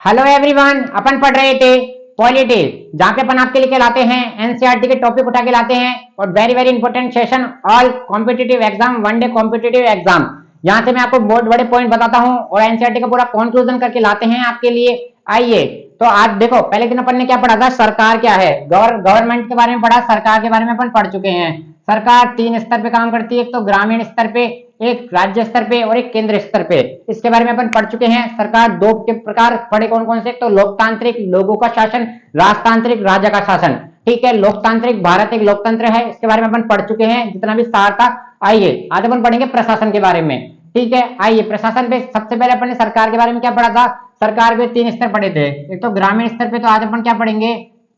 Hello everyone, अपन पढ़ रहे थे पॉलिटी, जहां पे अपन आपके लिए लाते हैं एनसीईआरटी के टॉपिक उठा के लाते हैं और very very important session all competitive exam, one day competitive exam. यहां से मैं आपको बहुत बड़े पॉइंट बताता हूं और एनसीईआरटी का पूरा कंक्लूजन करके लाते हैं आपके लिए। आइए तो आज देखो, पहले दिन अपन ने क्या पढ़ा था, सरकार क्या है, गवर्नमेंट के बारे में पढ़ा, सरकार के बारे में अपन पढ़ चुके हैं। सरकार तीन स्तर पे काम करती है, एक तो ग्रामीण स्तर पे, एक राज्य स्तर पे और एक केंद्र स्तर पे। इसके बारे में अपन पढ़ चुके हैं। सरकार दो के प्रकार पढ़े, कौन कौन से, तो लोकतांत्रिक लोगों का शासन, राजतांत्रिक राजा का शासन। ठीक है, लोकतांत्रिक भारत एक लोकतंत्र है, इसके बारे में अपन पढ़ चुके हैं जितना भी सार था। आइए आज अपन पढ़ेंगे प्रशासन के बारे में। ठीक है, आइए प्रशासन पे सबसे पहले अपन ने सरकार के बारे में क्या पढ़ा था, सरकार के तीन स्तर पढ़े थे। एक तो ग्रामीण स्तर पे, तो आज अपन क्या पढ़ेंगे,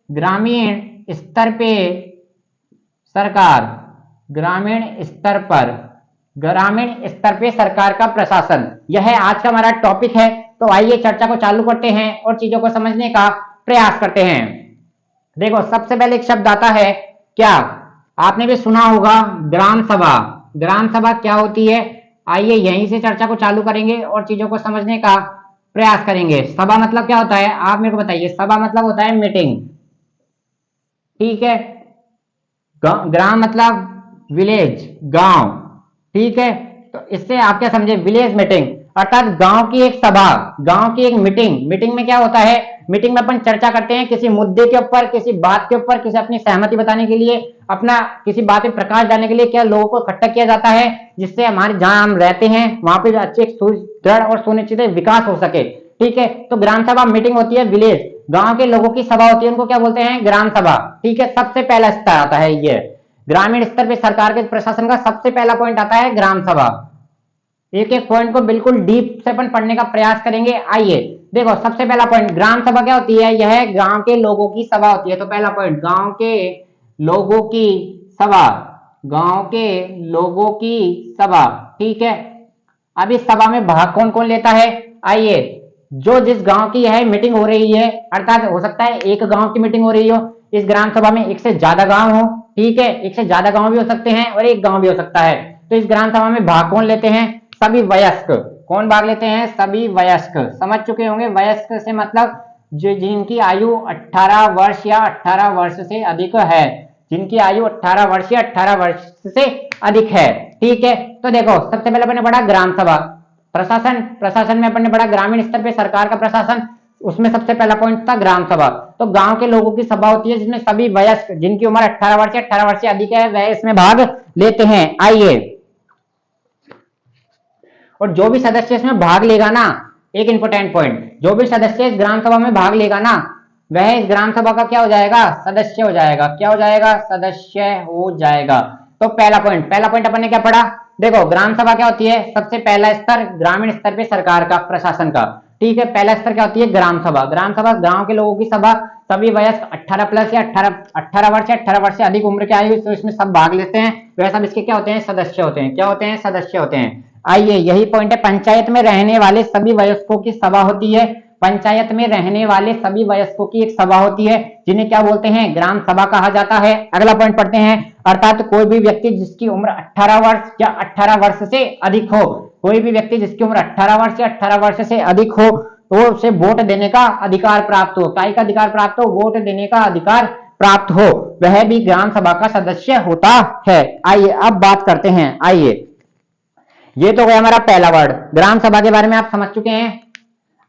ग्रामीण स्तर पे सरकार, ग्रामीण स्तर पर, ग्रामीण स्तर पे सरकार का प्रशासन, यह आज का हमारा टॉपिक है। तो आइए चर्चा को चालू करते हैं और चीजों को समझने का प्रयास करते हैं। देखो सबसे पहले एक शब्द आता है, क्या आपने भी सुना होगा, ग्राम सभा। ग्राम सभा क्या होती है, आइए यहीं से चर्चा को चालू करेंगे और चीजों को समझने का प्रयास करेंगे। सभा मतलब क्या होता है, आप मेरे को बताइए। सभा मतलब होता है मीटिंग। ठीक है, ग्राम मतलब विलेज, गांव। ठीक है, तो इससे आप क्या समझे, विलेज मीटिंग अर्थात गांव की एक सभा, गांव की एक मीटिंग। मीटिंग में क्या होता है, मीटिंग में अपन चर्चा करते हैं किसी मुद्दे के ऊपर, किसी बात के ऊपर, किसी अपनी सहमति बताने के लिए, अपना किसी बात पे प्रकाश डालने के लिए क्या लोगों को इकट्ठा किया जाता है, जिससे हमारे जहां हम रहते हैं वहां पे अच्छे सुदृढ़ और सुनिश्चित विकास हो सके। ठीक है, तो ग्राम सभा मीटिंग होती है, विलेज गांव के लोगों की सभा होती है, उनको क्या बोलते हैं, ग्राम सभा। ठीक है, सबसे पहला स्तर आता है ये ग्रामीण स्तर पे सरकार के प्रशासन का सबसे पहला पॉइंट आता है ग्राम सभा। एक एक पॉइंट को बिल्कुल डीप से अपन पढ़ने का प्रयास करेंगे। आइए देखो सबसे पहला पॉइंट, ग्राम सभा क्या होती है, यह गांव के लोगों की सभा होती है। तो पहला पॉइंट, गांव के लोगों की सभा, गांव के लोगों की सभा। ठीक है, अब इस सभा में भाग कौन कौन लेता है, आइए जो जिस गांव की है मीटिंग हो रही है, अर्थात हो सकता है एक गांव की मीटिंग हो रही हो, इस ग्राम सभा में एक से ज्यादा गांव हो। ठीक है, एक से ज्यादा गांव भी हो सकते हैं और एक गांव भी हो सकता है। तो इस ग्राम सभा में भाग कौन लेते हैं, सभी वयस्क। कौन भाग लेते हैं, सभी वयस्क। समझ चुके होंगे, वयस्क से मतलब जो जिनकी आयु 18 वर्ष या 18 वर्ष से अधिक है, जिनकी आयु 18 वर्ष या 18 वर्ष से अधिक है। ठीक है, तो देखो सबसे पहले अपने पढ़ा ग्राम सभा। प्रशासन, प्रशासन में अपन ने पढ़ा ग्रामीण स्तर पे सरकार का प्रशासन, उसमें सबसे पहला पॉइंट था ग्राम सभा। तो गांव के लोगों की सभा होती है जिसमें सभी वयस्क जिनकी उम्र 18 वर्ष या 18 वर्ष से अधिक है वह इसमें भाग लेते हैं। आइए, और जो भी सदस्य इसमें भाग लेगा ना, एक इंपॉर्टेंट पॉइंट, जो भी सदस्य इस ग्राम सभा में भाग लेगा ना, वह इस ग्राम सभा का क्या हो जाएगा, सदस्य हो जाएगा। क्या हो जाएगा, सदस्य हो जाएगा। तो पहला पॉइंट, पहला पॉइंट अपन ने क्या पढ़ा, देखो ग्राम सभा क्या होती है, सबसे पहला स्तर ग्रामीण स्तर पे सरकार का, प्रशासन का। ठीक है, पहला स्तर क्या होती है, ग्राम सभा। ग्राम सभा गांव के लोगों की सभा, सभी वयस्क 18 प्लस या 18 वर्ष या 18 वर्ष से अधिक उम्र के आयु, तो इसमें सब भाग लेते हैं। वह सब इसके क्या होते हैं, सदस्य होते हैं। क्या होते हैं, सदस्य होते हैं। आइए यही पॉइंट है, पंचायत में रहने वाले सभी वयस्कों की सभा होती है। पंचायत में रहने वाले सभी वयस्कों की एक सभा होती है, जिन्हें क्या बोलते हैं, ग्राम सभा कहा जाता है। अगला पॉइंट पढ़ते हैं, अर्थात कोई भी व्यक्ति जिसकी उम्र 18 वर्ष या 18 वर्ष से अधिक हो, कोई भी व्यक्ति जिसकी उम्र 18 वर्ष या 18 वर्ष से अधिक हो, तो उसे वोट देने का अधिकार प्राप्त हो। काय का अधिकार प्राप्त हो, वोट देने का अधिकार प्राप्त हो, वह भी ग्राम सभा का सदस्य होता है। आइए अब बात करते हैं, आइए ये तो गया हमारा पहला वर्ड, ग्राम सभा के बारे में आप समझ चुके हैं।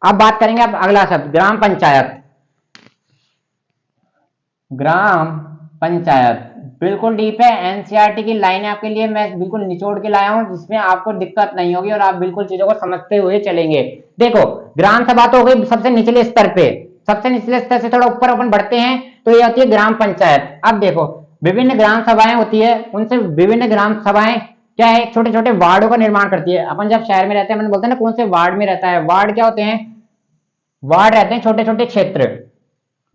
अब बात करेंगे अब अगला शब्द, ग्राम पंचायत। ग्राम पंचायत बिल्कुल डीप है, एनसीईआरटी की लाइन आपके लिए मैं बिल्कुल निचोड़ के लाया हूं, जिसमें आपको दिक्कत नहीं होगी और आप बिल्कुल चीजों को समझते हुए चलेंगे। देखो ग्राम सभा तो हो गई सबसे निचले स्तर पे, सबसे निचले स्तर से थोड़ा ऊपर अपन बढ़ते हैं तो ये होती है ग्राम पंचायत। अब देखो विभिन्न ग्राम सभाएं होती है, उनसे विभिन्न ग्राम सभाएं क्या है, छोटे छोटे वार्डों का निर्माण करती है। अपन जब शहर में रहते हैं अपन बोलते हैं ना कौन से वार्ड में रहता है, वार्ड क्या होते हैं, वार्ड रहते हैं छोटे छोटे क्षेत्र।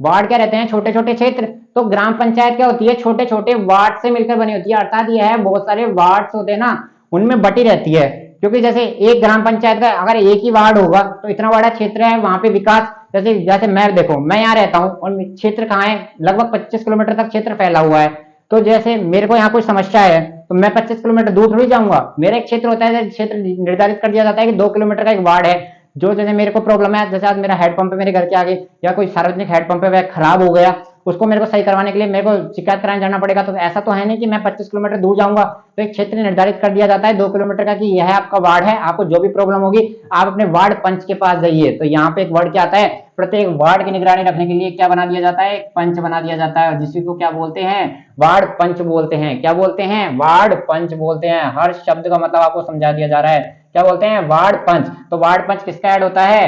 वार्ड क्या रहते हैं, छोटे छोटे क्षेत्र। तो ग्राम पंचायत क्या होती है, छोटे छोटे वार्ड से मिलकर बनी होती है, अर्थात यह है बहुत सारे वार्ड होते हैं ना, उनमें बटी रहती है। क्योंकि जैसे एक ग्राम पंचायत का अगर एक ही वार्ड होगा तो इतना बड़ा क्षेत्र है, वहां पे विकास, जैसे जैसे मैं देखो मैं यहाँ रहता हूँ और क्षेत्र कहाँ है, लगभग 25 किलोमीटर तक क्षेत्र फैला हुआ है। तो जैसे मेरे को यहाँ कोई समस्या है तो मैं 25 किलोमीटर दूर थोड़ी जाऊंगा, मेरा एक क्षेत्र होता है, क्षेत्र निर्धारित कर दिया जाता है कि 2 किलोमीटर का एक वार्ड है। जो जैसे मेरे को प्रॉब्लम है, जैसे आज मेरा हेडपंप है मेरे घर के आगे या कोई सार्वजनिक हेडपंप है वह खराब हो गया, उसको मेरे को सही करवाने के लिए मेरे को शिकायत कराने जाना पड़ेगा। तो ऐसा तो है नहीं कि मैं 25 किलोमीटर दूर जाऊंगा। तो एक क्षेत्र निर्धारित कर दिया जाता है 2 किलोमीटर का कि यह आपका वार्ड है, आपको जो भी प्रॉब्लम होगी आप अपने वार्ड पंच के पास जाइए। तो यहाँ पे एक वर्ड क्या आता है, प्रत्येक वार्ड की निगरानी रखने के लिए क्या बना दिया जाता है, एक पंच बना दिया जाता है, जिसी को क्या बोलते हैं, वार्ड पंच बोलते हैं। क्या बोलते हैं, वार्ड पंच बोलते हैं। हर शब्द का मतलब आपको समझा दिया जा रहा है। क्या बोलते हैं, वार्ड पंच। तो वार्ड पंच किसका ऐड होता है,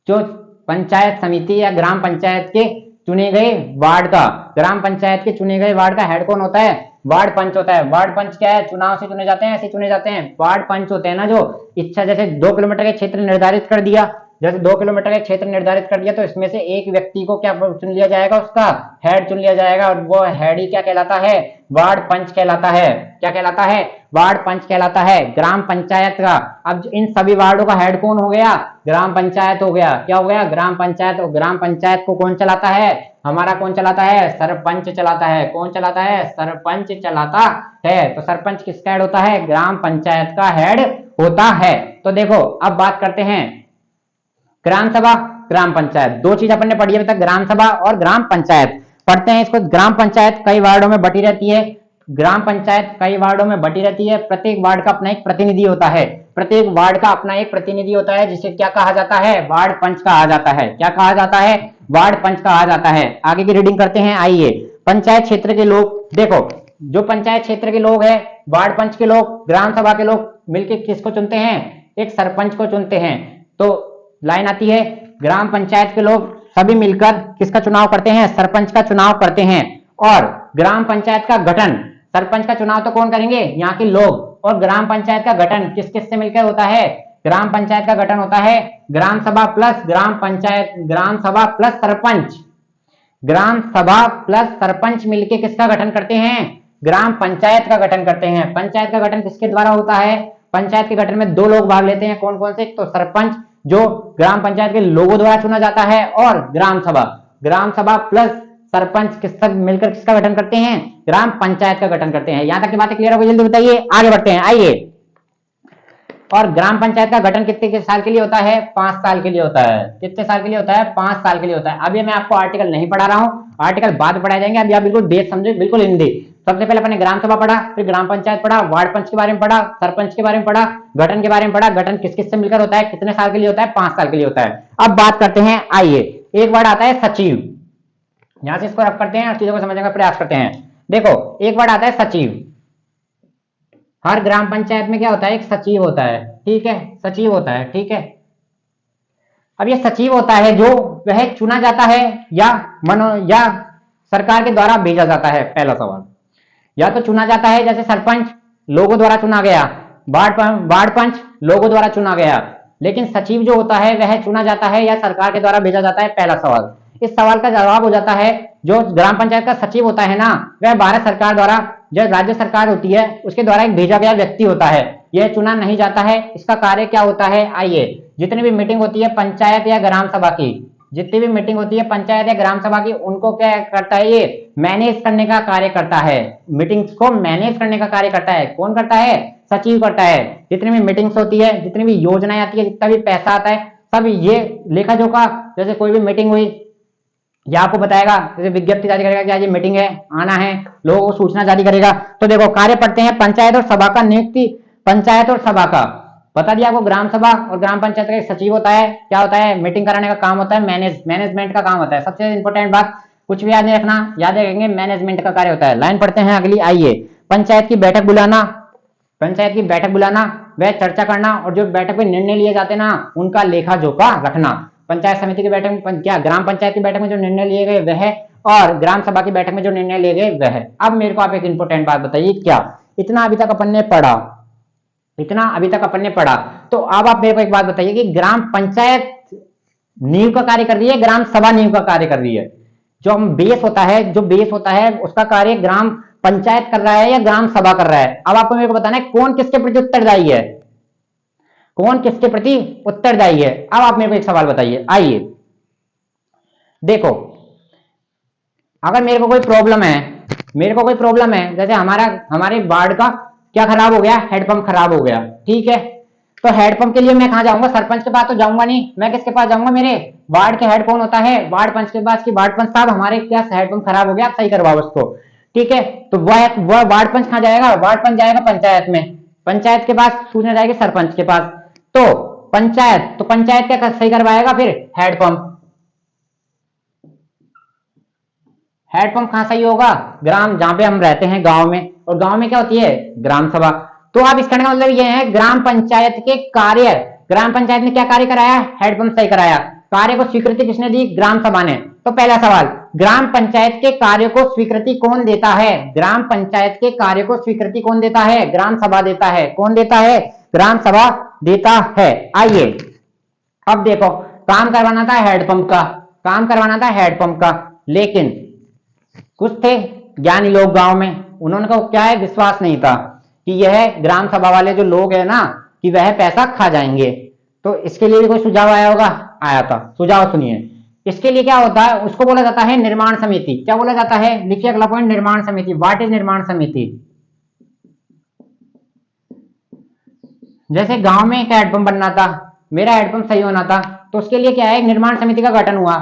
जो पंचायत समिति या ग्राम पंचायत के चुने गए वार्ड का, ग्राम पंचायत के चुने गए वार्ड का हेड कौन होता है, वार्ड पंच होता है। वार्ड पंच क्या है, चुनाव से चुने जाते हैं, ऐसे चुने जाते हैं। वार्ड पंच होते हैं ना जो इच्छा, जैसे 2 किलोमीटर के क्षेत्र निर्धारित कर दिया, जैसे 2 किलोमीटर का क्षेत्र निर्धारित कर दिया तो इसमें से एक व्यक्ति को क्या चुन लिया जाएगा, उसका हेड चुन लिया जाएगा, और वो हेड ही क्या कहलाता है, वार्ड पंच कहलाता है। क्या कहलाता है, वार्ड पंच कहलाता है। ग्राम पंचायत का, अब इन सभी वार्डों का हेड कौन हो गया, ग्राम पंचायत हो गया। क्या हो गया, ग्राम पंचायत। और ग्राम पंचायत को कौन चलाता है, हमारा कौन चलाता है, सरपंच चलाता है। कौन चलाता है, सरपंच चलाता है। तो सरपंच किसका हेड होता है, ग्राम पंचायत का हेड होता है। तो देखो अब बात करते हैं ग्राम सभा, ग्राम पंचायत। दो चीज अपन ने पढ़ी है अभी तक, ग्राम सभा और ग्राम पंचायत। पढ़ते हैं इसको। ग्राम पंचायत कई वार्डों में बटी रहती है, ग्राम पंचायत कई वार्डों में बटी रहती है। प्रत्येक वार्ड का अपना एक प्रतिनिधि होता है, प्रत्येक वार्ड का अपना एक प्रतिनिधि होता है, जिसे क्या कहा जाता है, वार्ड पंच कहा जाता है। क्या कहा जाता है, वार्ड पंच कहा जाता है। आगे की रीडिंग करते हैं, आइए। पंचायत क्षेत्र के लोग, देखो जो पंचायत क्षेत्र के लोग हैं, वार्ड पंच के लोग, ग्राम सभा के लोग मिलकर किसको चुनते हैं, एक सरपंच को चुनते हैं। तो लाइन आती है, ग्राम पंचायत के लोग सभी मिलकर किसका चुनाव करते हैं, सरपंच का चुनाव करते हैं। और ग्राम पंचायत का गठन, सरपंच का चुनाव तो कौन करेंगे, यहाँ के लोग। और ग्राम पंचायत का गठन किस किस से मिलकर होता है, ग्राम पंचायत का गठन होता है ग्राम सभा प्लस ग्राम पंचायत, ग्राम सभा प्लस सरपंच, ग्राम सभा प्लस सरपंच मिलके किसका गठन करते हैं, ग्राम पंचायत का गठन करते हैं। पंचायत का गठन किसके द्वारा होता है, पंचायत के गठन में 2 लोग भाग लेते हैं। कौन कौन से, तो सरपंच जो ग्राम पंचायत के लोगों द्वारा चुना जाता है, और ग्राम सभा प्लस सरपंच किसका मिलकर किसका गठन करते हैं, ग्राम पंचायत का गठन करते हैं। यहां तक की बातें क्लियर हो गई, जल्दी बताइए, आगे बढ़ते हैं, आइए। और ग्राम पंचायत का गठन कितने साल के लिए होता है, 5 साल के लिए होता है। कितने साल के लिए होता है, 5 साल के लिए होता है। अभी मैं आपको आर्टिकल नहीं पढ़ा रहा हूं, आर्टिकल बाद में पढ़ाए जाएंगे। अभी आप बिल्कुल डेट समझे, बिल्कुल हिंदी। सबसे पहले अपने ग्राम सभा पढ़ा, फिर ग्राम पंचायत पढ़ा, वार्ड पंच के बारे में पढ़ा, सरपंच के बारे में पढ़ा, गठन के बारे में पढ़ा। गठन किस किस से मिलकर होता है, कितने साल के लिए होता है, 5 साल के लिए होता है। अब बात करते हैं, आइए। एक वर्ड आता है सचिव, यहां से इसको रख करते हैं और चीजों को समझने का प्रयास करते हैं। देखो एक वर्ड आता है सचिव। हर ग्राम पंचायत में क्या होता है, एक सचिव होता है, ठीक है, सचिव होता है, ठीक है। अब ये सचिव होता है जो वह चुना जाता है या सरकार के द्वारा भेजा जाता है। पहला सवाल, या तो चुना जाता है, जैसे सरपंच लोगों द्वारा चुना गया, वार्ड पंच लोगों द्वारा चुना गया। लेकिन सचिव जो होता है वह चुना जाता है या सरकार के द्वारा भेजा जाता है। पहला सवाल। इस सवाल का जवाब हो जाता है, जो ग्राम पंचायत का सचिव होता है ना, वह भारत सरकार द्वारा, जो राज्य सरकार होती है उसके द्वारा एक भेजा गया व्यक्ति होता है, यह चुना नहीं जाता है। इसका कार्य क्या होता है, आइए। जितनी भी मीटिंग होती है पंचायत या ग्राम सभा की, जितनी भी मीटिंग होती है पंचायत या ग्राम सभा की, उनको क्या करता है, ये मैनेज करने का कार्य करता है। मीटिंग्स को मैनेज करने का कार्य करता है। कौन करता है, सचिव करता है। जितनी भी मीटिंग्स होती है, जितनी भी योजनाएं आती है, जितना भी पैसा आता है, सब ये लेखा जोखा, जैसे कोई भी मीटिंग हुई, या आपको बताएगा, जैसे विज्ञप्ति जारी करेगा कि आज ये मीटिंग है, आना है, लोगों को सूचना जारी करेगा। तो देखो कार्य पढ़ते हैं, पंचायत और सभा का नियुक्ति, पंचायत और सभा का बता दिया आपको। ग्राम सभा और ग्राम पंचायत का एक सचिव होता है, क्या होता है, मीटिंग कराने का काम होता है, मैनेजमेंट का काम होता है। सबसे इंपॉर्टेंट बात, कुछ भी याद नहीं रखना, याद रखेंगे, मैनेजमेंट का कार्य होता है। लाइन पढ़ते हैं अगली, आइए। पंचायत की बैठक बुलाना, पंचायत की बैठक बुलाना, वह चर्चा करना, और जो बैठक में निर्णय लिए जाते ना, उनका लेखा जोखा रखना। पंचायत समिति की बैठक में क्या, ग्राम पंचायत की बैठक में जो निर्णय लिए गए वह, और ग्राम सभा की बैठक में जो निर्णय लिए गए वह। अब मेरे को आप एक इंपॉर्टेंट बात बताइए, क्या इतना अभी तक अपन ने पढ़ा, इतना अभी तक अपन ने पढ़ा, तो अब आप मेरे को एक बात बताइए कि ग्राम पंचायत नींव का कार्य कर रही है, ग्राम सभा नींव का कार्य कर रही है। जो हम बेस होता है, जो बेस होता है उसका कार्य ग्राम पंचायत कर रहा है या ग्राम सभा कर रहा है। अब आपको मेरे को बताना है कौन किसके प्रति उत्तरदायी है, कौन किसके प्रति उत्तरदायी है। अब आप मेरे को एक सवाल बताइए, आइए। देखो अगर मेरे को कोई प्रॉब्लम है, मेरे को कोई प्रॉब्लम है, जैसे हमारे वार्ड का क्या खराब हो गया, हेडपंप खराब हो गया, ठीक है। तो हेडपंप के लिए मैं कहाँ जाऊंगा? सरपंच के पास तो जाऊंगा नहीं, मैं किसके पास जाऊंगा? मेरे वार्ड के हेड कौन होता है? वार्ड पंच के पास की वार्ड पंच साहब हमारे क्या हेडपंप खराब हो गया, आप सही करवाओ उसको। ठीक है, तो वह वार्ड पंच कहाँ जाएगा? वार्ड पंच जाएगा पंचायत में, पंचायत के पास सूचना जाएगी सरपंच के पास। तो पंचायत क्या सही करवाएगा फिर? हेडपंप। हेडपंप कहाँ सही होगा? ग्राम, जहां पे हम रहते हैं गांव में, और गांव में क्या होती है? ग्राम सभा। तो आप इस कहने का मतलब ये है, ग्राम पंचायत के कार्य, ग्राम पंचायत ने क्या कार्य कराया? हेडपंप सही कराया। कार्य को स्वीकृति किसने दी? ग्राम सभा ने। तो पहला सवाल, ग्राम पंचायत के कार्य को स्वीकृति कौन देता है? ग्राम पंचायत के कार्य को स्वीकृति कौन देता है? ग्राम सभा देता है। कौन देता है? ग्राम सभा देता है। आइए अब देखो, काम करवाना था हेडपंप का, काम करवाना था हेडपंप का, लेकिन कुछ थे ज्ञानी लोग गांव में, उन्होंने को क्या है, विश्वास नहीं था कि यह ग्राम सभा वाले जो लोग है ना, कि वह पैसा खा जाएंगे। तो इसके लिए भी कोई सुझाव आया होगा? आया था। सुझाव सुनिए। इसके लिए क्या होता है, उसको बोला जाता है निर्माण समिति। क्या बोला जाता है? लिखिए अगला पॉइंट, निर्माण समिति। व्हाट इज निर्माण समिति? जैसे गांव में एक हेडपंप बनना था, मेरा हेडपंप सही होना था, तो उसके लिए क्या है, निर्माण समिति का गठन हुआ,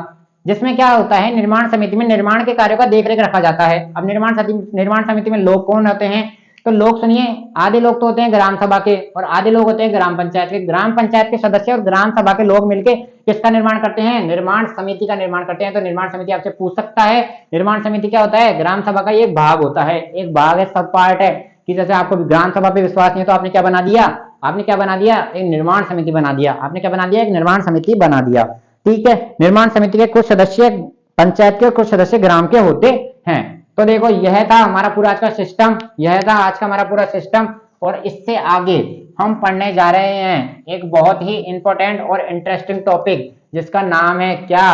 जिसमें क्या होता है, निर्माण समिति में निर्माण के कार्यों का देखरेख रखा जाता है। अब निर्माण समिति में लोग कौन होते हैं? तो लोग सुनिए, आधे लोग तो होते हैं ग्राम सभा के और आधे लोग होते हैं ग्राम पंचायत के। ग्राम पंचायत के सदस्य और ग्राम सभा के लोग मिलकर किसका निर्माण करते हैं? निर्माण समिति का निर्माण करते हैं। तो निर्माण समिति आपसे पूछ सकता है, निर्माण समिति क्या होता है? ग्राम सभा का एक भाग होता है, एक भाग है, सब पार्ट है। कि जैसे आपको ग्राम सभा पे विश्वास नहीं है तो आपने क्या बना दिया? आपने क्या बना दिया? एक निर्माण समिति बना दिया। आपने क्या बना दिया? एक निर्माण समिति बना दिया। ठीक है, निर्माण समिति के कुछ सदस्य पंचायत के और कुछ सदस्य ग्राम के होते हैं। तो देखो, यह था हमारा पूरा आज का सिस्टम, यह था आज का हमारा पूरा सिस्टम। और इससे आगे हम पढ़ने जा रहे हैं एक बहुत ही इंपॉर्टेंट और इंटरेस्टिंग टॉपिक, जिसका नाम है क्या?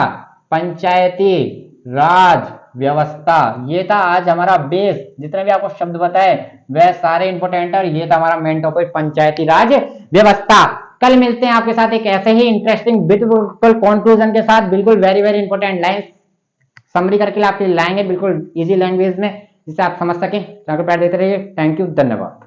पंचायती राज व्यवस्था। ये था आज हमारा बेस, जितने भी आपको शब्द बताए वह सारे इंपॉर्टेंट, और ये था हमारा मेन टॉपिक, पंचायती राज व्यवस्था। कल मिलते हैं आपके साथ एक ऐसे ही इंटरेस्टिंग बिल्कुल कंक्लूजन के साथ, बिल्कुल very very important line summary करके आपके लाएंगे बिल्कुल इजी लैंग्वेज में, जिसे आप समझ सकें। पैर देते रहिए। थैंक यू, धन्यवाद।